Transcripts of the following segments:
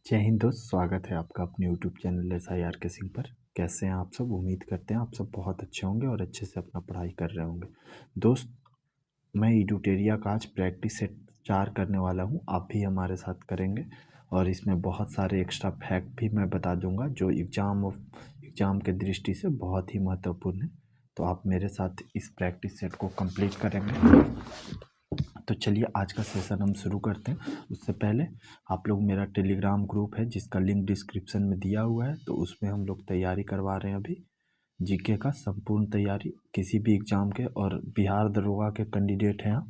जय हिंद दोस्त, स्वागत है आपका अपने यूट्यूब चैनल SIR के सिंह पर। कैसे हैं आप सब? उम्मीद करते हैं आप सब बहुत अच्छे होंगे और अच्छे से अपना पढ़ाई कर रहे होंगे। दोस्त, मैं एडुटेरिया का आज प्रैक्टिस सेट 4 करने वाला हूं। आप भी हमारे साथ करेंगे और इसमें बहुत सारे एक्स्ट्रा फैक्ट भी मैं बता दूंगा जो एग्ज़ाम के दृष्टि से बहुत ही महत्वपूर्ण है। तो आप मेरे साथ इस प्रैक्टिस सेट को कंप्लीट करेंगे। तो चलिए आज का सेशन हम शुरू करते हैं। उससे पहले आप लोग, मेरा टेलीग्राम ग्रुप है जिसका लिंक डिस्क्रिप्शन में दिया हुआ है, तो उसमें हम लोग तैयारी करवा रहे हैं अभी जीके का संपूर्ण तैयारी किसी भी एग्ज़ाम के। और बिहार दरोगा के कैंडिडेट हैं आप,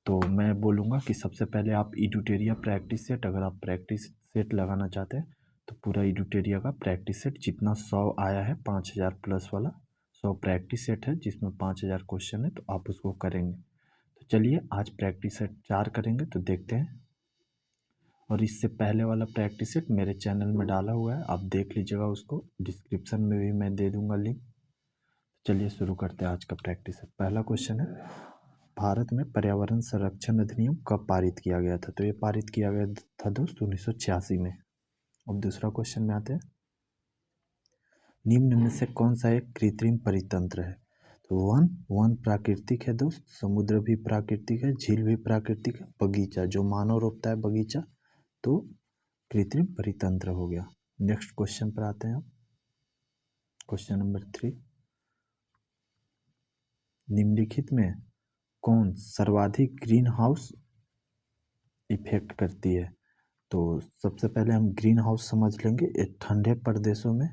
तो मैं बोलूँगा कि सबसे पहले आप एडुटेरिया प्रैक्टिस सेट, अगर आप प्रैक्टिस सेट लगाना चाहते हैं तो पूरा एडुटेरिया का प्रैक्टिस सेट जितना 100 आया है 5000 प्लस वाला 100 प्रैक्टिस सेट है जिसमें 5000 क्वेश्चन है, तो आप उसको करेंगे। तो चलिए आज प्रैक्टिस सेट 4 करेंगे, तो देखते हैं। और इससे पहले वाला प्रैक्टिस सेट मेरे चैनल में डाला हुआ है, आप देख लीजिएगा उसको, डिस्क्रिप्शन में भी मैं दे दूंगा लिंक। चलिए शुरू करते हैं आज का प्रैक्टिस सेट। पहला क्वेश्चन है, भारत में पर्यावरण संरक्षण अधिनियम कब पारित किया गया था? तो ये पारित किया गया था दोस्त 1986 में। अब दूसरा क्वेश्चन में आते हैं, निम्न में से कौन सा एक कृत्रिम परितंत्र है? तो वन प्राकृतिक है दोस्त, समुद्र भी प्राकृतिक है, झील भी प्राकृतिक है, बगीचा जो मानव रोपता है बगीचा, तो कृत्रिम परितंत्र हो गया। नेक्स्ट क्वेश्चन पर आते हैं हम। क्वेश्चन नंबर 3, निम्नलिखित में कौन सर्वाधिक ग्रीन हाउस इफेक्ट करती है? तो सबसे पहले हम ग्रीन हाउस समझ लेंगे। ये ठंडे प्रदेशों में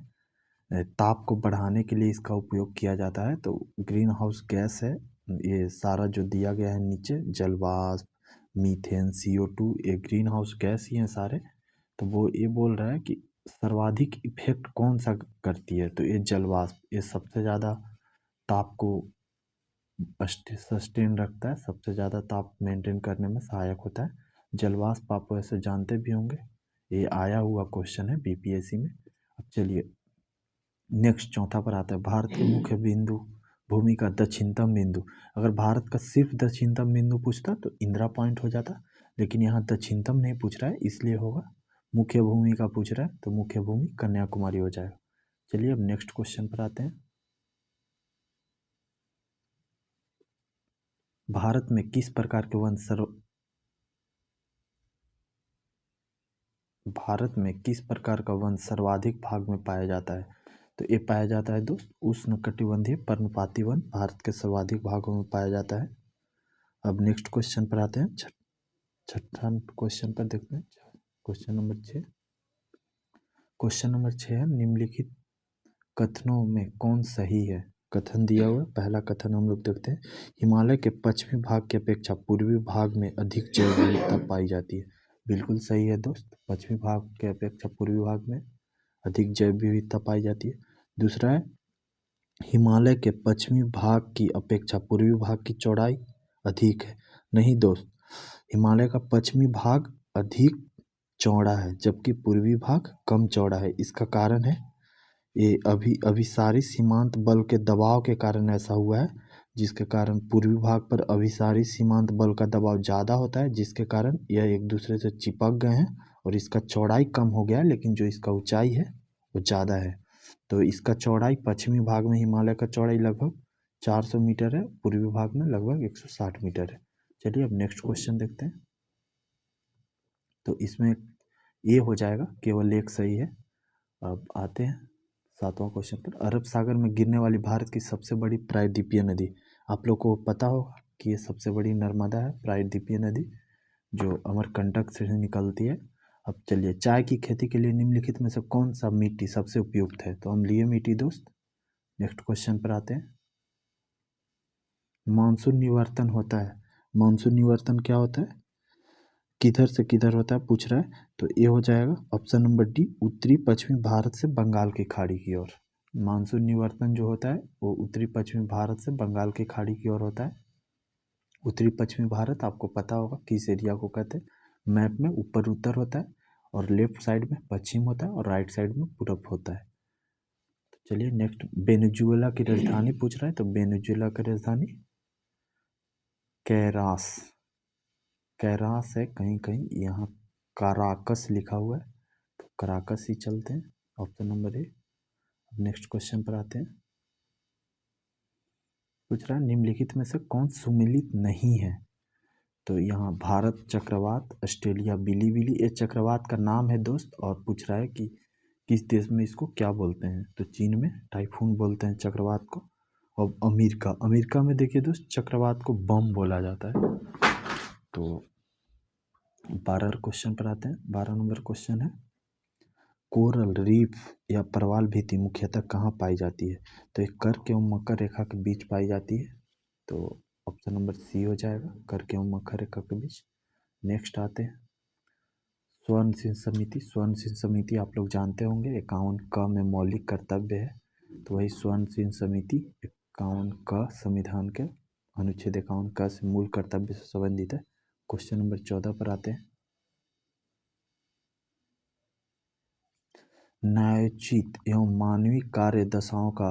ताप को बढ़ाने के लिए इसका उपयोग किया जाता है। तो ग्रीन हाउस गैस है, ये सारा जो दिया गया है नीचे, जलवाष्प, मीथेन, CO2, ये ग्रीन हाउस गैस ही हैं सारे। तो वो ये बोल रहा है कि सर्वाधिक इफेक्ट कौन सा करती है? तो ये जलवाष्प, ये सबसे ज़्यादा ताप को सस्टेन रखता है, सबसे ज़्यादा ताप मेंटेन करने में सहायक होता है जलवाष्प। आप वैसे जानते भी होंगे, ये आया हुआ क्वेश्चन है BPSC में। अब चलिए नेक्स्ट चौथा पर आता है, भारत के मुख्य बिंदु भूमि का दक्षिणतम बिंदु। अगर भारत का सिर्फ दक्षिणतम बिंदु पूछता तो इंदिरा पॉइंट हो जाता, लेकिन यहाँ दक्षिणतम नहीं पूछ रहा है, इसलिए होगा मुख्य भूमि का पूछ रहा है, तो मुख्य भूमि कन्याकुमारी हो जाएगा। चलिए अब नेक्स्ट क्वेश्चन पर आते हैं, भारत में किस प्रकार के वन भारत में किस प्रकार का वन सर्वाधिक भाग में पाया जाता है? तो ये पाया जाता है दोस्त उष्णकटिबंधीय पर्णपाती वन भारत के सर्वाधिक भागों में पाया जाता है। अब नेक्स्ट क्वेश्चन पर आते हैं, छठा क्वेश्चन पर देखते हैं। क्वेश्चन नंबर 6, क्वेश्चन नंबर 6 है, निम्नलिखित कथनों में कौन सही है? कथन दिया हुआ है, पहला कथन हम लोग देखते हैं, हिमालय के पश्चिमी भाग की अपेक्षा पूर्वी भाग में अधिक जैव विविधता पाई जाती है। बिल्कुल सही है दोस्त, पश्चिमी भाग के अपेक्षा पूर्वी भाग में अधिक जैव विविधता पाई जाती है। दूसरा है, हिमालय के पश्चिमी भाग की अपेक्षा पूर्वी भाग की चौड़ाई अधिक है। नहीं दोस्त, हिमालय का पश्चिमी भाग अधिक चौड़ा है जबकि पूर्वी भाग कम चौड़ा है। इसका कारण है, ये अभिसारी सीमांत बल के दबाव के कारण ऐसा हुआ है, जिसके कारण पूर्वी भाग पर अभिसारी सीमांत बल का दबाव ज़्यादा होता है, जिसके कारण यह एक दूसरे से चिपक गए हैं और इसका चौड़ाई कम हो गया है, लेकिन जो इसका ऊंचाई है वो ज़्यादा है। तो इसका चौड़ाई पश्चिमी भाग में हिमालय का चौड़ाई लगभग 400 मीटर है, पूर्वी भाग में लगभग 160 मीटर है। चलिए अब नेक्स्ट क्वेश्चन देखते हैं। तो इसमें ये हो जाएगा, केवल एक सही है। अब आते हैं 7वां क्वेश्चन पर, अरब सागर में गिरने वाली भारत की सबसे बड़ी प्रायद्वीपीय नदी। आप लोग को पता होगा कि ये सबसे बड़ी नर्मदा है, प्रायद्वीपीय नदी जो अमरकंटक से निकलती है। अब चलिए, चाय की खेती के लिए निम्नलिखित में से कौन सा मिट्टी सबसे उपयुक्त है? तो अम्लीय मिट्टी दोस्त। नेक्स्ट क्वेश्चन पर आते हैं, मानसून निवर्तन होता है, मानसून निवर्तन क्या होता है, किधर से किधर होता है पूछ रहा है। तो ये हो जाएगा ऑप्शन नंबर डी, उत्तरी पश्चिमी भारत से बंगाल की खाड़ी की ओर। मानसून निवर्तन जो होता है वो उत्तरी पश्चिमी भारत से बंगाल की खाड़ी की ओर होता है। उत्तरी पश्चिमी भारत आपको पता होगा किस एरिया को कहते हैं, मैप में ऊपर उत्तर होता है और लेफ्ट साइड में पश्चिम होता है और राइट साइड में पूरब होता है। तो चलिए नेक्स्ट, वेनेजुएला की राजधानी पूछ रहा है, तो वेनेजुएला की राजधानी कैरास, कैरास है, कहीं कहीं यहाँ काराकस लिखा हुआ है, तो कराकस ही चलते हैं, ऑप्शन नंबर ए। अब नेक्स्ट क्वेश्चन पर आते हैं। पूछ रहा है निम्नलिखित में से कौन सुमेलित नहीं है। तो यहाँ भारत चक्रवात, ऑस्ट्रेलिया बिलीबिली, ये चक्रवात का नाम है दोस्त, और पूछ रहा है कि किस देश में इसको क्या बोलते हैं। तो चीन में टाइफून बोलते हैं चक्रवात को। और अमेरिका में देखिए दोस्त चक्रवात को बम बोला जाता है। तो 12 क्वेश्चन पर आते हैं। 12 नंबर क्वेश्चन है कोरल रीफ या प्रवाल भित्ति मुख्यतः कहाँ पाई जाती है। तो एक कर्क एवं मकर रेखा के बीच पाई जाती है। तो ऑप्शन नंबर सी हो जाएगा, कर्क एवं मकर रेखा के बीच। नेक्स्ट आते हैं स्वर्ण सिंह समिति। स्वर्ण सिंह समिति आप लोग जानते होंगे 51 क में मौलिक कर्तव्य है। तो वही स्वर्ण सिंह समिति 51 क संविधान के अनुच्छेद 51 क से मूल कर्तव्य से संबंधित है। क्वेश्चन नंबर 14 पर आते हैं। न्यायोचित एवं मानवीय कार्य दशाओं का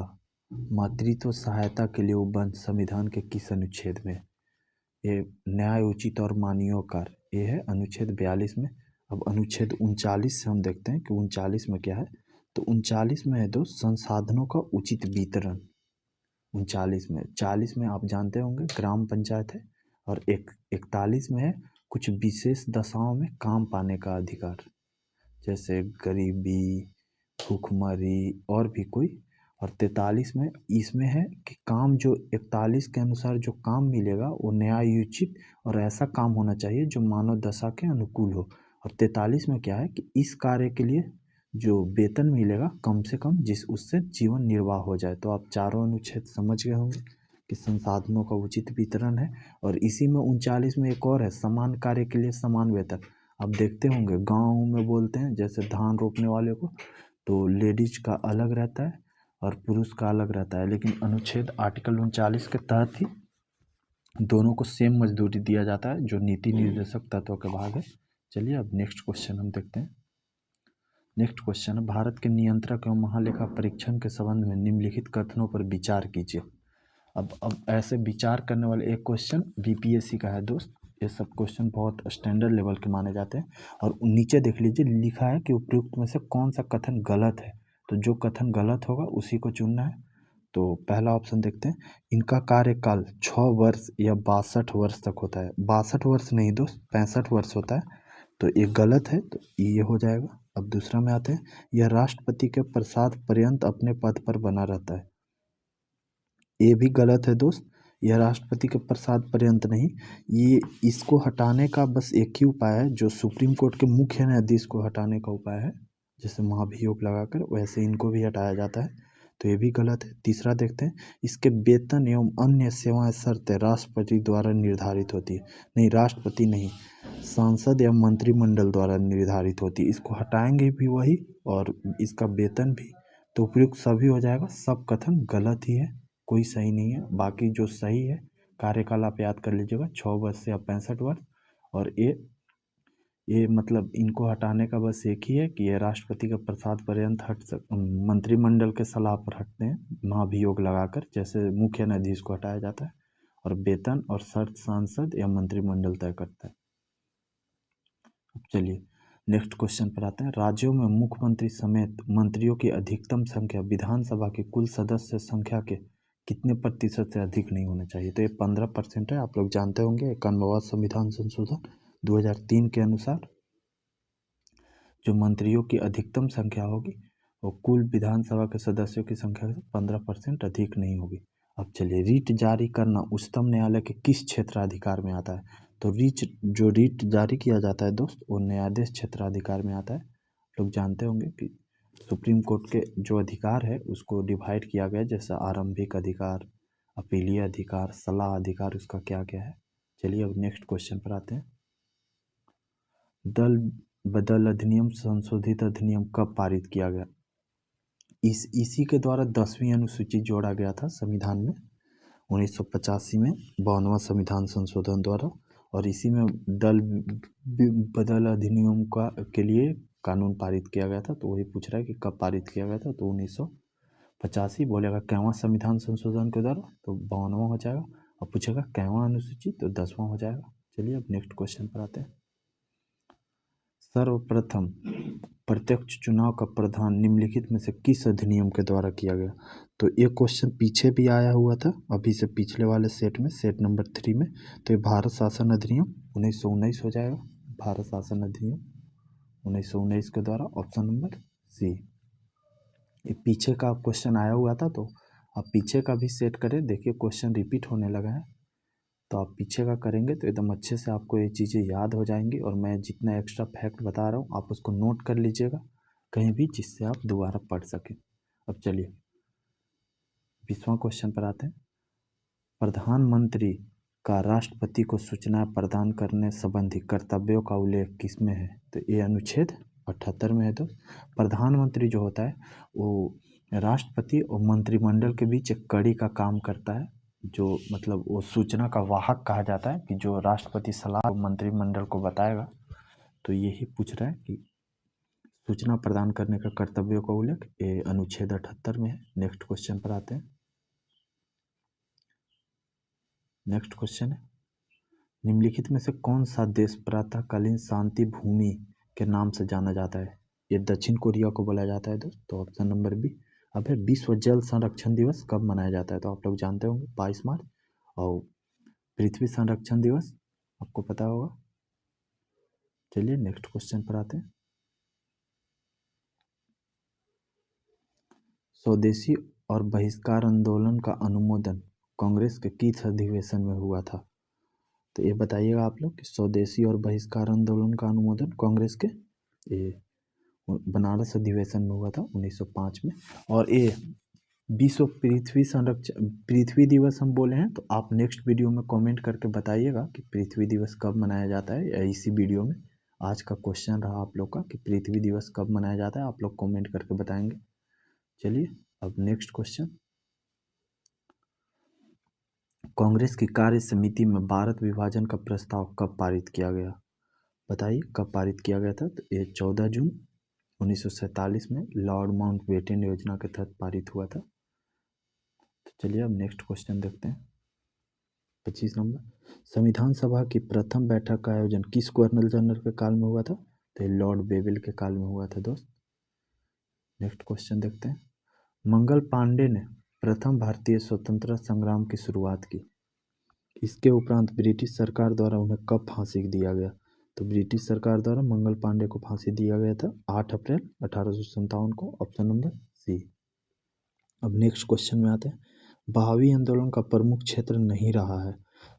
मातृत्व सहायता के लिए उपबंध संविधान के किस अनुच्छेद में। ये न्याय उचित और मानवीय कार्य ये है अनुच्छेद 42 में। अब अनुच्छेद 39 से हम देखते हैं कि 39 में क्या है। तो 39 में है दोस्त संसाधनों का उचित वितरण। 39 में, 40 में आप जानते होंगे ग्राम पंचायत है, और 41 में है कुछ विशेष दशाओं में काम पाने का अधिकार, जैसे गरीबी, भूखमरी और भी कोई। और 43 में इसमें है कि काम जो 41 के अनुसार जो काम मिलेगा वो न्यायोचित और ऐसा काम होना चाहिए जो मानव दशा के अनुकूल हो। और 43 में क्या है कि इस कार्य के लिए जो वेतन मिलेगा कम से कम जिस उससे जीवन निर्वाह हो जाए। तो आप चारों अनुच्छेद समझ गए होंगे कि संसाधनों का उचित वितरण है। और इसी में 39 में एक और है समान कार्य के लिए समान वेतन। आप देखते होंगे गाँव में बोलते हैं जैसे धान रोपने वाले को तो लेडीज का अलग रहता है और पुरुष का अलग रहता है, लेकिन अनुच्छेद आर्टिकल 39 के तहत ही दोनों को सेम मजदूरी दिया जाता है, जो नीति निर्देशक तत्व का भाग है। चलिए अब नेक्स्ट क्वेश्चन हम देखते हैं। नेक्स्ट क्वेश्चन है भारत के नियंत्रक एवं महालेखा परीक्षण के संबंध में निम्नलिखित कथनों पर विचार कीजिए। अब ऐसे विचार करने वाले एक क्वेश्चन बीपीएससी का है दोस्त। ये सब क्वेश्चन बहुत स्टैंडर्ड लेवल के माने जाते हैं। और नीचे देख लीजिए लिखा है कि उपयुक्त में से कौन सा कथन गलत है। तो जो कथन गलत होगा उसी को चुनना है। तो पहला ऑप्शन देखते हैं, इनका कार्यकाल 6 वर्ष या 62 वर्ष तक होता है। 62 वर्ष नहीं दोस्त, 65 वर्ष होता है। तो ये गलत है, तो ये हो जाएगा। अब दूसरा में आते हैं, यह राष्ट्रपति के प्रसाद पर्यंत अपने पद पर बना रहता है। ये भी गलत है दोस्त, यह राष्ट्रपति के प्रसाद पर्यंत नहीं। ये इसको हटाने का बस एक ही उपाय है, जो सुप्रीम कोर्ट के मुख्य न्यायाधीश को हटाने का उपाय है, जैसे महाभियोग लगाकर वैसे इनको भी हटाया जाता है। तो ये भी गलत है। तीसरा देखते हैं, इसके वेतन एवं अन्य सेवाएं शर्तें राष्ट्रपति द्वारा निर्धारित होती है। नहीं, राष्ट्रपति नहीं, सांसद या मंत्रिमंडल द्वारा निर्धारित होती है। इसको हटाएंगे भी वही और इसका वेतन भी। तो उपयुक्त सभी हो जाएगा। सब कथन गलत ही है, कोई सही नहीं है। बाकी जो सही है कार्यकाल आप याद कर लीजिएगा 6 वर्ष से या 65 वर्ष। और ये मतलब इनको हटाने का बस एक ही है कि ये राष्ट्रपति के प्रसाद पर्यंत मंत्रिमंडल के सलाह पर हटते हैं महाभियोग लगाकर, जैसे मुख्य न्यायाधीश को हटाया जाता है। और वेतन और शर्त सांसद या मंत्रिमंडल तय करता है। अब चलिए नेक्स्ट क्वेश्चन पर आते हैं। राज्यों में मुख्यमंत्री समेत मंत्रियों की अधिकतम संख्या विधानसभा की कुल सदस्य संख्या के कितने प्रतिशत से अधिक नहीं होना चाहिए। तो ये 15% है। आप लोग जानते होंगे 91वां संविधान संशोधन 2003 के अनुसार जो मंत्रियों की अधिकतम संख्या होगी वो कुल विधानसभा के सदस्यों की संख्या से 15% अधिक नहीं होगी। अब चलिए रीट जारी करना उच्चतम न्यायालय के किस क्षेत्राधिकार में आता है। तो रीट जारी किया जाता है दोस्त वो न्यायाधीश क्षेत्राधिकार में आता है। लोग जानते होंगे कि सुप्रीम कोर्ट के जो अधिकार है उसको डिवाइड किया गया, जैसे आरंभिक अधिकार, अपीलीय अधिकार, सलाह अधिकार, उसका क्या क्या है। चलिए अब नेक्स्ट क्वेश्चन पर आते हैं। दल बदल अधिनियम संशोधित अधिनियम कब पारित किया गया। इसी के द्वारा 10वीं अनुसूची जोड़ा गया था संविधान में 1985 में 52वां संविधान संशोधन द्वारा। और इसी में दल बदल अधिनियम के लिए कानून पारित किया गया था। तो वही पूछ रहा है कि कब पारित किया गया था। तो 1985 बोलेगा कैवां संविधान संशोधन के द्वारा, तो 52वां हो जाएगा। और पूछेगा कैवां अनुसूची, तो 10वां हो जाएगा। चलिए अब नेक्स्ट क्वेश्चन पर आते हैं। सर्वप्रथम प्रत्यक्ष चुनाव का प्रावधान निम्नलिखित में से किस अधिनियम के द्वारा किया गया? तो ये क्वेश्चन पीछे भी आया हुआ था, अभी से पिछले वाले सेट में, सेट नंबर 3 में। तो ये भारत शासन अधिनियम 1919 हो जाएगा, भारत शासन अधिनियम 1919 के द्वारा, ऑप्शन नंबर सी। ये पीछे का क्वेश्चन आया हुआ था, तो आप पीछे का भी सेट करें, देखिए क्वेश्चन रिपीट होने लगा है, तो आप पीछे का करेंगे तो एकदम अच्छे से आपको ये चीज़ें याद हो जाएंगी। और मैं जितना एक्स्ट्रा फैक्ट बता रहा हूँ आप उसको नोट कर लीजिएगा कहीं भी, जिससे आप दोबारा पढ़ सकें। अब चलिए 20वां क्वेश्चन पर आते हैं। प्रधानमंत्री का राष्ट्रपति को सूचना प्रदान करने संबंधी कर्तव्यों का उल्लेख किसमें है? तो ये अनुच्छेद 78 में है। तो प्रधानमंत्री जो होता है वो राष्ट्रपति और मंत्रिमंडल के बीच एक कड़ी का काम करता है, जो मतलब वो सूचना का वाहक कहा जाता है, कि जो राष्ट्रपति सलाह मंत्रिमंडल को बताएगा। तो यही पूछ रहा है कि सूचना प्रदान करने का कर्तव्यों का उल्लेख, ये अनुच्छेद 78 में है। नेक्स्ट क्वेश्चन पर आते हैं। नेक्स्ट क्वेश्चन है, निम्नलिखित में से कौन सा देश प्रातःकालीन शांति भूमि के नाम से जाना जाता है? ये दक्षिण कोरिया को बोला जाता है दोस्त। तो ऑप्शन नंबर बी। अब है विश्व जल संरक्षण दिवस कब मनाया जाता है? तो आप लोग जानते होंगे 22 मार्च। और पृथ्वी संरक्षण दिवस आपको पता होगा। चलिए नेक्स्ट क्वेश्चन पर आते हैं। स्वदेशी और बहिष्कार आंदोलन का अनुमोदन कांग्रेस के किस अधिवेशन में हुआ था? तो ये बताइएगा आप लोग कि स्वदेशी और बहिष्कार आंदोलन का अनुमोदन कांग्रेस के ये बनारस अधिवेशन में हुआ था 1905 में। और ये विश्व पृथ्वी दिवस हम बोले हैं, तो आप नेक्स्ट वीडियो में कमेंट करके बताइएगा कि पृथ्वी दिवस कब मनाया जाता है, या इसी वीडियो में आज का क्वेश्चन रहा आप लोग का कि पृथ्वी दिवस कब मनाया जाता है, आप लोग कमेंट करके बताएंगे। चलिए अब नेक्स्ट क्वेश्चन, कांग्रेस की कार्य समिति में भारत विभाजन का प्रस्ताव कब पारित किया गया? बताइए कब पारित किया गया था? तो ये 14 जून 1947 में लॉर्ड माउंटबेटन योजना के तहत पारित हुआ था। तो चलिए अब नेक्स्ट क्वेश्चन देखते हैं। 25 नंबर, संविधान सभा की प्रथम बैठक का आयोजन किस गवर्नर जनरल के काल में हुआ था? तो लॉर्ड बेविल के काल में हुआ था दोस्त। नेक्स्ट क्वेश्चन देखते हैं। मंगल पांडे ने प्रथम भारतीय स्वतंत्रता संग्राम की शुरुआत की। इसके उपरांत ब्रिटिश सरकार द्वारा उन्हें कब फांसी दिया गया? तो ब्रिटिश सरकार द्वारा मंगल पांडे को फांसी दिया गया था 8 अप्रैल 1857 को, ऑप्शन नंबर सी। अब नेक्स्ट क्वेश्चन में आते हैं। बहावी आंदोलन का प्रमुख क्षेत्र नहीं रहा है।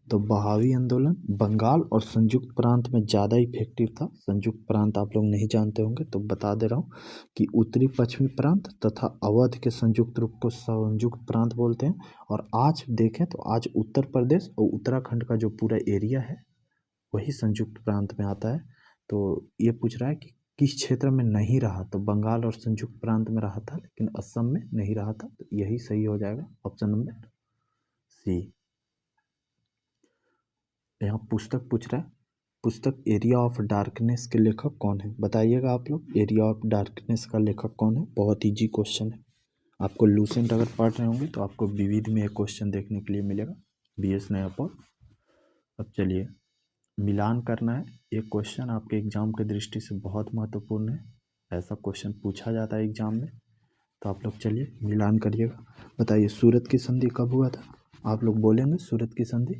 तो बहावी आंदोलन बंगाल और संयुक्त प्रांत में ज़्यादा इफेक्टिव था। संयुक्त प्रांत आप लोग नहीं जानते होंगे तो बता दे रहा हूँ कि उत्तरी पश्चिमी प्रांत तथा अवध के संयुक्त रूप को संयुक्त प्रांत बोलते हैं। और आज देखें तो आज उत्तर प्रदेश और उत्तराखंड का जो पूरा एरिया है वही संयुक्त प्रांत में आता है। तो ये पूछ रहा है कि किस क्षेत्र में नहीं रहा? तो बंगाल और संयुक्त प्रांत में रहा था, लेकिन असम में नहीं रहा था। तो यही सही हो जाएगा, ऑप्शन नंबर सी। यहाँ पुस्तक पूछ रहा है, पुस्तक एरिया ऑफ डार्कनेस के लेखक कौन है? बताइएगा आप लोग, एरिया ऑफ डार्कनेस का लेखक कौन है? बहुत इजी क्वेश्चन है। आपको लूसेंट अगर पढ़ रहे होंगे तो आपको विविध में एक क्वेश्चन देखने के लिए मिलेगा, BS नया पर। अब चलिए मिलान करना है। एक क्वेश्चन आपके एग्जाम की दृष्टि से बहुत महत्वपूर्ण है, ऐसा क्वेश्चन पूछा जाता है एग्जाम में। तो आप लोग चलिए मिलान करिएगा। बताइए सूरत की संधि कब हुआ था? आप लोग बोलेंगे सूरत की संधि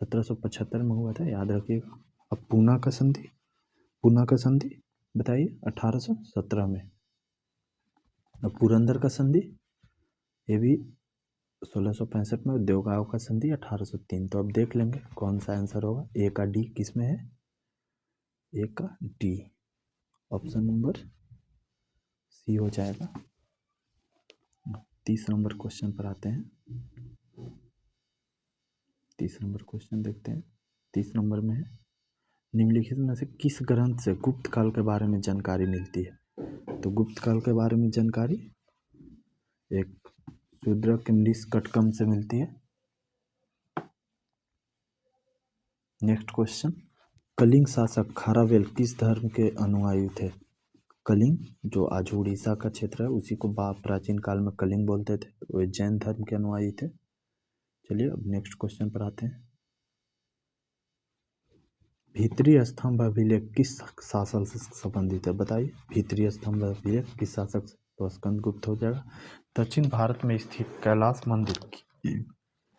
1775 में हुआ था, याद रखिएगा। अब पूना का संधि बताइए 1817 में। अब पुरंदर का संधि ये भी 1665 में। देवगांव का संधि 1803। तो अब देख लेंगे कौन सा आंसर होगा। ए का डी किस में है? ए का डी, ऑप्शन नंबर सी हो जाएगा। 30 नंबर क्वेश्चन पर आते हैं। 30 नंबर क्वेश्चन देखते हैं। 30 नंबर में है, निम्नलिखित में से किस ग्रंथ से गुप्त काल के बारे में जानकारी मिलती है? तो गुप्त काल के बारे में जानकारी एक शूद्र किमलिस कटकम से मिलती है। नेक्स्ट क्वेश्चन, कलिंग शासक खारावेल किस धर्म के अनुयायी थे? कलिंग जो आज उड़ीसा का क्षेत्र है उसी को प्राचीन काल में कलिंग बोलते थे, वे जैन धर्म के अनुयायी थे। चलिए अब नेक्स्ट क्वेश्चन पर आते हैं। भीतरी स्तंभ अभिलेख किस शासक से संबंधित है? बताइए, भीतरी स्तंभ अभिलेख किस शासक से? तो स्कंदगुप्त हो जाएगा। दक्षिण भारत में स्थित कैलाश मंदिर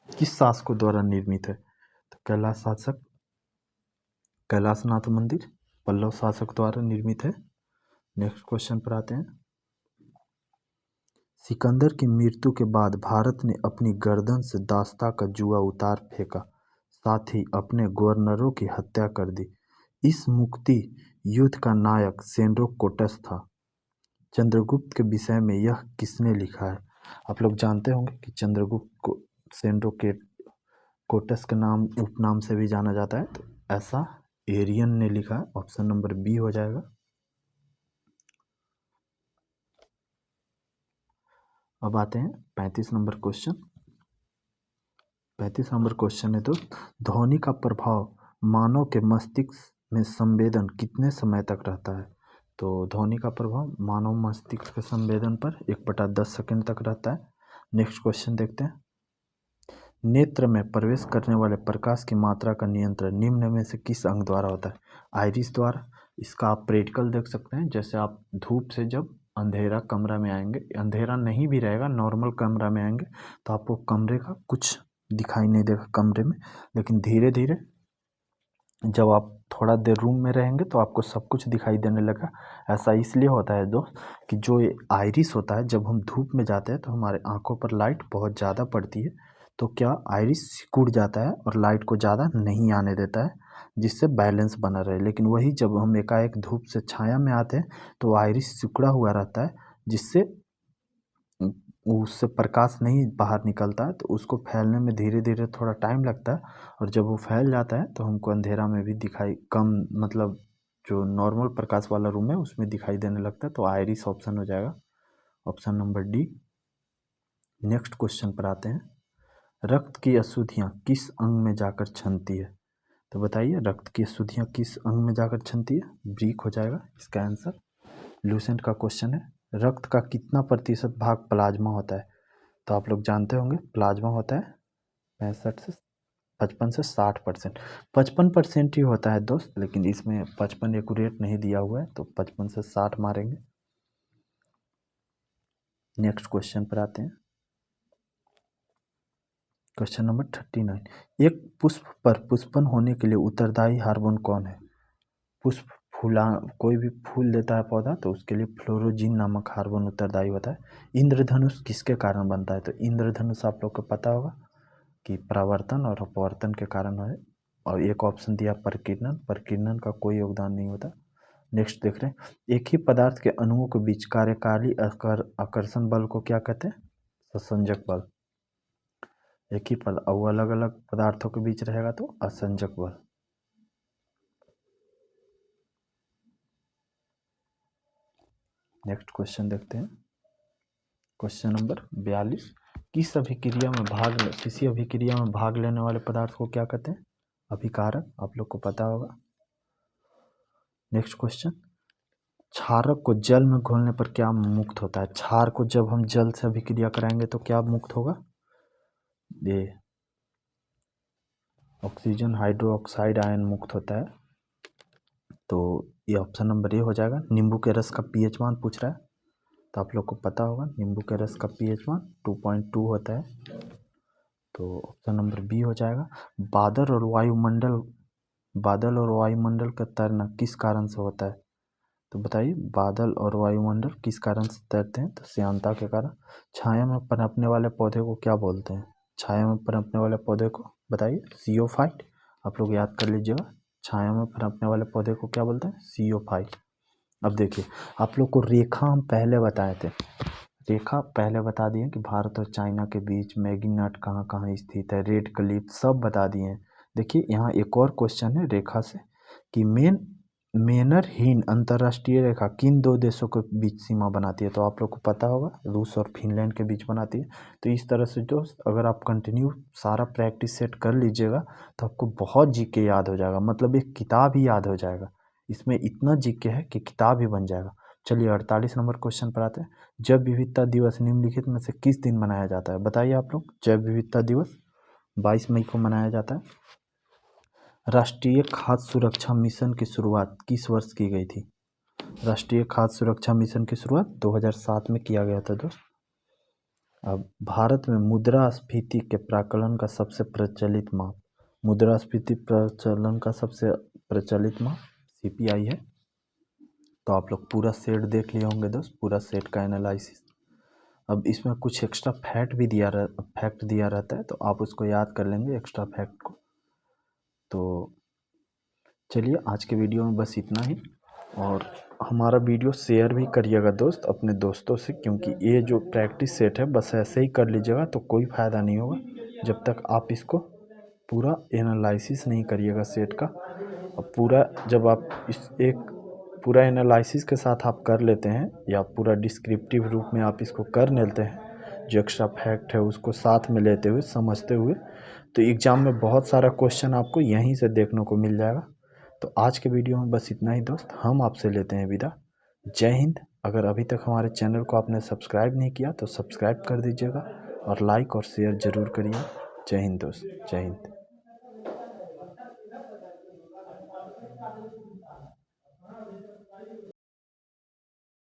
किस शासकों द्वारा निर्मित है? तो कैलाशनाथ मंदिर पल्लव शासक द्वारा निर्मित है। नेक्स्ट क्वेश्चन पर आते हैं। सिकंदर की मृत्यु के बाद भारत ने अपनी गर्दन से दास्ता का जुआ उतार फेंका, साथ ही अपने गवर्नरों की हत्या कर दी। इस मुक्ति युद्ध का नायक सेंड्रोकोटस था। चंद्रगुप्त के विषय में यह किसने लिखा है? आप लोग जानते होंगे कि चंद्रगुप्त को सेंड्रोकोटस के नाम उपनाम से भी जाना जाता है, तो ऐसा एरियन ने लिखा है। ऑप्शन नंबर बी हो जाएगा। अब आते हैं 35 नंबर क्वेश्चन। 35 नंबर क्वेश्चन है, तो ध्वनि का प्रभाव मानव के मस्तिष्क में संवेदन कितने समय तक रहता है? तो ध्वनि का प्रभाव मानव मस्तिष्क के संवेदन पर 1/10 सेकंड तक रहता है। नेक्स्ट क्वेश्चन देखते हैं। नेत्र में प्रवेश करने वाले प्रकाश की मात्रा का नियंत्रण निम्न में से किस अंग द्वारा होता है? आइरिस द्वारा। इसका आप प्रैक्टिकल देख सकते हैं। जैसे आप धूप से जब अंधेरा कमरा में आएंगे, अंधेरा नहीं भी रहेगा, नॉर्मल कमरा में आएंगे, तो आपको कमरे का कुछ दिखाई नहीं देगा कमरे में, लेकिन धीरे धीरे जब आप थोड़ा देर रूम में रहेंगे तो आपको सब कुछ दिखाई देने लगा। ऐसा इसलिए होता है दोस्त कि जो ये आइरिस होता है, जब हम धूप में जाते हैं तो हमारे आंखों पर लाइट बहुत ज़्यादा पड़ती है, तो क्या आइरिस सिकुड़ जाता है और लाइट को ज़्यादा नहीं आने देता है, जिससे बैलेंस बना रहे। लेकिन वही जब हम एकाएक धूप से छाया में आते हैं तो आइरिस सिकुड़ा हुआ रहता है, जिससे उससे प्रकाश नहीं बाहर निकलता है, तो उसको फैलने में धीरे धीरे थोड़ा टाइम लगता है, और जब वो फैल जाता है तो हमको अंधेरा में भी दिखाई कम, मतलब जो नॉर्मल प्रकाश वाला रूम है उसमें दिखाई देने लगता है। तो आइरिस ऑप्शन हो जाएगा, option number D. Next question पर आते हैं। रक्त की अशुद्धियाँ किस अंग में जाकर छनती है? तो बताइए, रक्त की अशुद्धियाँ किस अंग में जाकर छनती है? ब्रीक हो जाएगा इसका आंसर। लूसेंट का क्वेश्चन है, रक्त का कितना प्रतिशत भाग प्लाज्मा होता है? तो आप लोग जानते होंगे प्लाज्मा होता है 55 से 60%। 55% ही होता है दोस्त, लेकिन इसमें 55 एक्यूरेट नहीं दिया हुआ है, तो 55 से 60 मारेंगे। नेक्स्ट क्वेश्चन पर आते हैं। Question number 39। एक पुष्प पर पुष्पन होने के लिए उत्तरदायी हार्मोन कौन है? पुष्प फूला, कोई भी फूल देता है पौधा, तो उसके लिए फ्लोरोजिन नामक हार्मोन उत्तरदायी होता है। इंद्रधनुष किसके कारण बनता है? तो इंद्रधनुष आप लोग को पता होगा कि परावर्तन और अपवर्तन के कारण है। और एक ऑप्शन दिया प्रकीर्णन, प्रकीर्णन का कोई योगदान नहीं होता। नेक्स्ट देख रहे हैं, एक ही पदार्थ के अणुओं के बीच कार्यकारी आकर्षण बल को क्या कहते हैं? असंजक बल। एक ही पद और अलग अलग पदार्थों के बीच रहेगा तो असंजक बल। नेक्स्ट क्वेश्चन देखते हैं। Question number 42। किसी अभिक्रिया में भाग लेने वाले पदार्थ को क्या कहते हैं? अभिकारक। आप लोग को पता होगा। नेक्स्ट क्वेश्चन, क्षारक को जल में घोलने पर क्या मुक्त होता है? क्षार को जब हम जल से अभिक्रिया कराएंगे तो क्या मुक्त होगा? ये ऑक्सीजन हाइड्रोक्साइड आयन मुक्त होता है। तो ये ऑप्शन नंबर ए हो जाएगा। नींबू के रस का पीएच मान पूछ रहा है, तो आप लोग को पता होगा नींबू के रस का पीएच मान 2.2 होता है, तो ऑप्शन नंबर बी हो जाएगा। बादल और वायुमंडल का तैरना किस कारण से होता है? तो बताइए, बादल और वायुमंडल किस कारण से तैरते हैं? तो श्यानता के कारण। छाया में पनपने वाले पौधे को क्या बोलते हैं? छाया में पनपने वाले पौधे को बताइए, सियोफाइट। आप लोग याद कर लीजिएगा, छाया में पनपने वाले पौधे को क्या बोलते हैं? सियोफाइट। अब देखिए, आप लोग को रेखा हम पहले बताए थे, रेखा पहले बता दिए कि भारत और चाइना के बीच मैगीनट कहाँ कहाँ स्थित है, रेड क्लिफ सब बता दिए हैं। देखिए, यहाँ एक और क्वेश्चन है रेखा से कि मेनरहीन अंतर्राष्ट्रीय रेखा किन दो देशों के बीच सीमा बनाती है? तो आप लोग को पता होगा रूस और फिनलैंड के बीच बनाती है। तो इस तरह से दोस्त, अगर आप कंटिन्यू सारा प्रैक्टिस सेट कर लीजिएगा तो आपको बहुत जीके याद हो जाएगा, मतलब एक किताब ही याद हो जाएगा। इसमें इतना जीके है कि किताब ही बन जाएगा। चलिए 48 नंबर क्वेश्चन पर आते हैं। जैव विविधता दिवस निम्नलिखित में से किस दिन मनाया जाता है? बताइए आप लोग। जैव विविधता दिवस 22 मई को मनाया जाता है। राष्ट्रीय खाद्य सुरक्षा मिशन की शुरुआत किस वर्ष की गई थी? राष्ट्रीय खाद्य सुरक्षा मिशन की शुरुआत 2007 में किया गया था दोस्त। अब भारत में मुद्रास्फीति के प्राकलन का सबसे प्रचलित माप, मुद्रास्फीति प्रचलन का सबसे प्रचलित माप CPI है। तो आप लोग पूरा सेट देख लिए होंगे दोस्त, पूरा सेट का एनालिसिस। अब इसमें कुछ एक्स्ट्रा फैक्ट दिया रहता है, तो आप उसको याद कर लेंगे एक्स्ट्रा फैक्ट को। तो चलिए आज के वीडियो में बस इतना ही, और हमारा वीडियो शेयर भी करिएगा दोस्त अपने दोस्तों से, क्योंकि ये जो प्रैक्टिस सेट है बस ऐसे ही कर लीजिएगा तो कोई फ़ायदा नहीं होगा जब तक आप इसको पूरा एनालिसिस नहीं करिएगा सेट का। और पूरा जब आप इस एक पूरा एनालिसिस के साथ आप कर लेते हैं, या पूरा डिस्क्रिप्टिव रूप में आप इसको कर लेते हैं, जो एक्स्ट्रा फैक्ट है उसको साथ में लेते हुए समझते हुए, तो एग्ज़ाम में बहुत सारा क्वेश्चन आपको यहीं से देखने को मिल जाएगा। तो आज के वीडियो में बस इतना ही दोस्त, हम आपसे लेते हैं विदा। जय हिंद। अगर अभी तक हमारे चैनल को आपने सब्सक्राइब नहीं किया तो सब्सक्राइब कर दीजिएगा, और लाइक और शेयर ज़रूर करिए। जय हिंद दोस्त, जय हिंद।